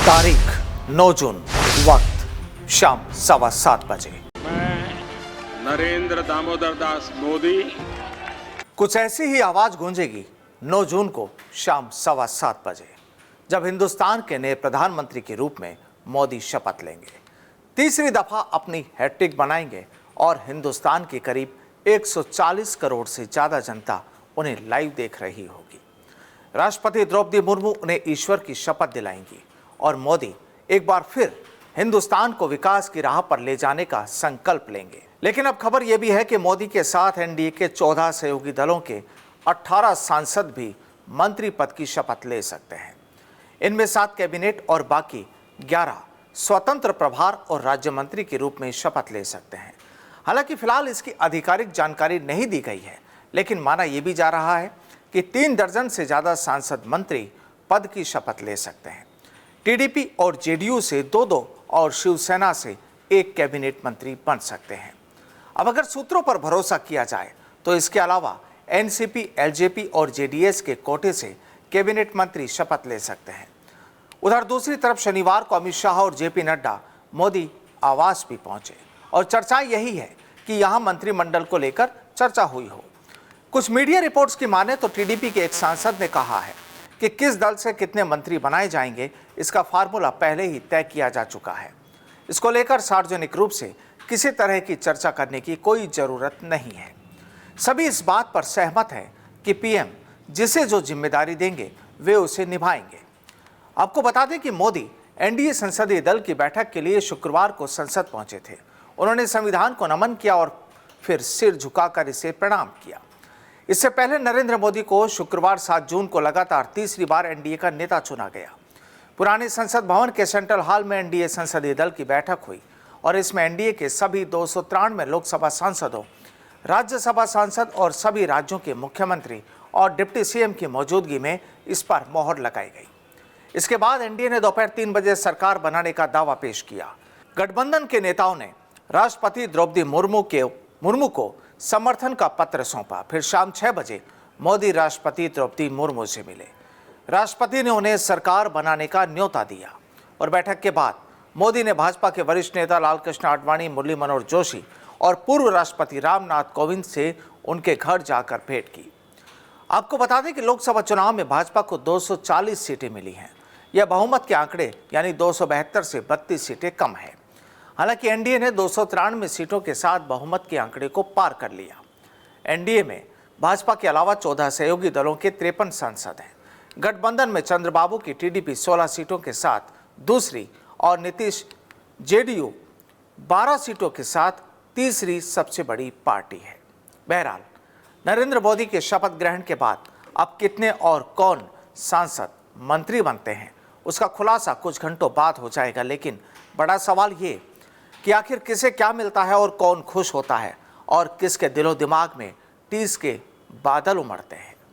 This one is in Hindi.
तारीख 9 जून, वक्त शाम 7:15 बजे। मैं नरेंद्र दामोदर दास मोदी कुछ ऐसी ही आवाज गूंजेगी 9 जून को शाम 7:15 बजे, जब हिंदुस्तान के नए प्रधानमंत्री के रूप में मोदी शपथ लेंगे, तीसरी दफा अपनी हैट्रिक बनाएंगे और हिंदुस्तान की करीब 140 करोड़ से ज्यादा जनता उन्हें लाइव देख रही होगी। राष्ट्रपति द्रौपदी मुर्मू उन्हें ईश्वर की शपथ दिलाएंगी और मोदी एक बार फिर हिंदुस्तान को विकास की राह पर ले जाने का संकल्प लेंगे। लेकिन अब खबर यह भी है कि मोदी के साथ एनडीए के 14 सहयोगी दलों के 18 सांसद भी मंत्री पद की शपथ ले सकते हैं। इनमें 7 कैबिनेट और बाकी 11 स्वतंत्र प्रभार और राज्य मंत्री के रूप में शपथ ले सकते हैं। हालांकि फिलहाल इसकी आधिकारिक जानकारी नहीं दी गई है, लेकिन माना यह भी जा रहा है कि 3 दर्जन से ज्यादा सांसद मंत्री पद की शपथ ले सकते हैं। टीडीपी और जेडीयू से 2-2 और शिवसेना से 1 कैबिनेट मंत्री बन सकते हैं। अब अगर सूत्रों पर भरोसा किया जाए तो इसके अलावा एनसीपी, एलजेपी और जेडीएस के कोटे से कैबिनेट मंत्री शपथ ले सकते हैं। उधर दूसरी तरफ शनिवार को अमित शाह और जेपी नड्डा मोदी आवास भी पहुंचे और चर्चा यही है कि यहां मंत्रिमंडल को लेकर चर्चा हुई हो। कुछ मीडिया रिपोर्ट्स की माने तो टीडीपी के एक सांसद ने कहा है कि किस दल से कितने मंत्री बनाए जाएंगे, इसका फार्मूला पहले ही तय किया जा चुका है। इसको लेकर सार्वजनिक रूप से किसी तरह की चर्चा करने की कोई जरूरत नहीं है। सभी इस बात पर सहमत हैं कि पीएम जिसे जो जिम्मेदारी देंगे वे उसे निभाएंगे। आपको बता दें कि मोदी एनडीए संसदीय दल की बैठक के लिए शुक्रवार को संसद पहुंचे थे। उन्होंने संविधान को नमन किया और फिर सिर झुकाकर इसे प्रणाम किया। इससे पहले नरेंद्र मोदी को शुक्रवार 7 जून को लगातार तीसरी बार एनडीए का नेता चुना गया। पुराने संसद भवन के सेंट्रल हॉल में एनडीए संसदीय दल की बैठक हुई और इसमें एनडीए के सभी 293 लोकसभा सांसदों, राज्यसभा सांसद और सभी राज्यों के मुख्यमंत्री और डिप्टी सीएम की मौजूदगी में इस पर मोहर लगाई गई। इसके बाद एनडीए ने दोपहर 3 बजे सरकार बनाने का दावा पेश किया। गठबंधन के नेताओं ने राष्ट्रपति द्रौपदी मुर्मू को समर्थन का पत्र सौंपा। फिर शाम 6 बजे मोदी राष्ट्रपति द्रौपदी मुर्मू से मिले। राष्ट्रपति ने उन्हें सरकार बनाने का न्योता दिया और बैठक के बाद मोदी ने भाजपा के वरिष्ठ नेता लालकृष्ण आडवाणी, मुरली मनोहर जोशी और पूर्व राष्ट्रपति रामनाथ कोविंद से उनके घर जाकर भेंट की। आपको बता दें कि लोकसभा चुनाव में भाजपा को 240 सीटें मिली हैं। यह बहुमत के आंकड़े यानी 272 से 32 सीटें कम है। हालांकि एनडीए ने 293 सीटों के साथ बहुमत के आंकड़े को पार कर लिया। एनडीए में भाजपा के अलावा 14 सहयोगी दलों के 53 सांसद हैं। गठबंधन में चंद्रबाबू की टीडीपी 16 सीटों के साथ दूसरी और नीतीश जेडीयू 12 सीटों के साथ तीसरी सबसे बड़ी पार्टी है। बहरहाल नरेंद्र मोदी के शपथ ग्रहण के बाद अब कितने और कौन सांसद मंत्री बनते हैं उसका खुलासा कुछ घंटों बाद हो जाएगा। लेकिन बड़ा सवाल ये कि आखिर किसे क्या मिलता है और कौन खुश होता है और किसके दिलो दिमाग में टीस के बादल उमड़ते हैं।